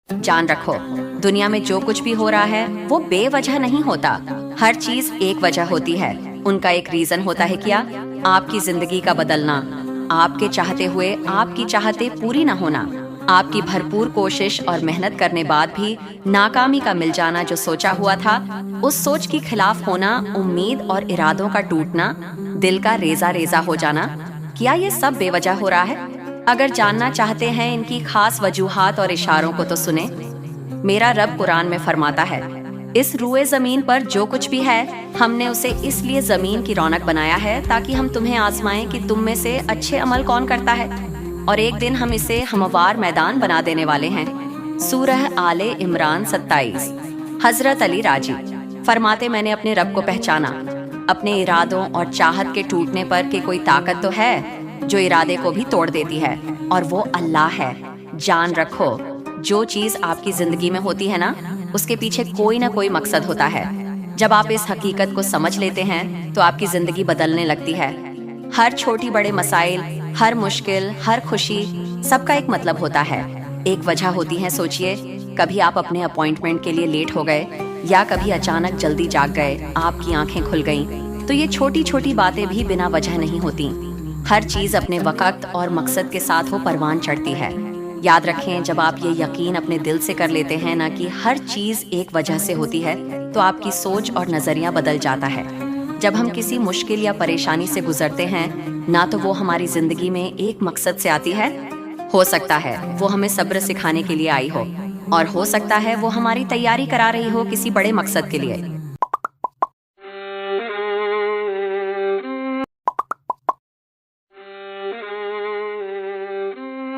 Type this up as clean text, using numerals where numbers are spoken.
جان رکھو، دنیا میں جو کچھ بھی ہو رہا ہے وہ بے وجہ نہیں ہوتا. ہر چیز ایک وجہ ہوتی ہے. ان کا ایک ریزن ہوتا ہے. کیا؟ آپ کی زندگی کا بدلنا، آپ کے چاہتے ہوئے آپ کی چاہتے پوری نہ ہونا، آپ کی بھرپور کوشش اور محنت کرنے بعد بھی ناکامی کا مل جانا. جو سوچا ہوا تھا اس سوچ کی خلاف ہونا، امید اور ارادوں کا ٹوٹنا، دل کا ریزہ ریزہ ہو جانا، کیا یہ سب بے وجہ ہو رہا ہے؟ اگر جاننا چاہتے ہیں ان کی خاص وجوہات اور اشاروں کو تو سنیں. میرا رب قرآن میں فرماتا ہے، اس روئے زمین پر جو کچھ بھی ہے ہم نے اسے اس لیے زمین کی رونق بنایا ہے تاکہ ہم تمہیں آزمائیں کہ تم میں سے اچھے عمل کون کرتا ہے، اور ایک دن ہم اسے ہموار میدان بنا دینے والے ہیں. سورہ آل عمران 27. حضرت علی راجی فرماتے، میں نے اپنے رب کو پہچانا، اپنے ارادوں اور چاہت کے ٹوٹنے پر کہ کوئی طاقت تو ہے جو ارادے کو بھی توڑ دیتی ہے، اور وہ اللہ ہے. جان رکھو، جو چیز آپ کی زندگی میں ہوتی ہے نا، اس کے پیچھے کوئی نہ کوئی مقصد ہوتا ہے. جب آپ اس حقیقت کو سمجھ لیتے ہیں تو آپ کی زندگی بدلنے لگتی ہے. ہر چھوٹی بڑے مسائل، ہر مشکل، ہر خوشی، سب کا ایک مطلب ہوتا ہے، ایک وجہ ہوتی ہے. سوچئے، کبھی آپ اپنے اپوائنٹمنٹ کے لیے لیٹ ہو گئے، یا کبھی اچانک جلدی جاگ گئے، آپ کی آنکھیں کھل گئیں. تو یہ چھوٹی چھوٹی باتیں بھی بنا وجہ نہیں ہوتی. ہر چیز اپنے وقت اور مقصد کے ساتھ وہ پروان چڑھتی ہے. یاد رکھیں، جب آپ یہ یقین اپنے دل سے کر لیتے ہیں نا کہ ہر چیز ایک وجہ سے ہوتی ہے، تو آپ کی سوچ اور نظریہ بدل جاتا ہے. جب ہم کسی مشکل یا پریشانی سے گزرتے ہیں، نہ تو وہ ہماری زندگی میں ایک مقصد سے آتی ہے، ہو سکتا ہے وہ ہمیں صبر سکھانے کے لیے آئی ہو، اور ہو سکتا ہے وہ ہماری تیاری کرا رہی ہو کسی بڑے مقصد کے لیے.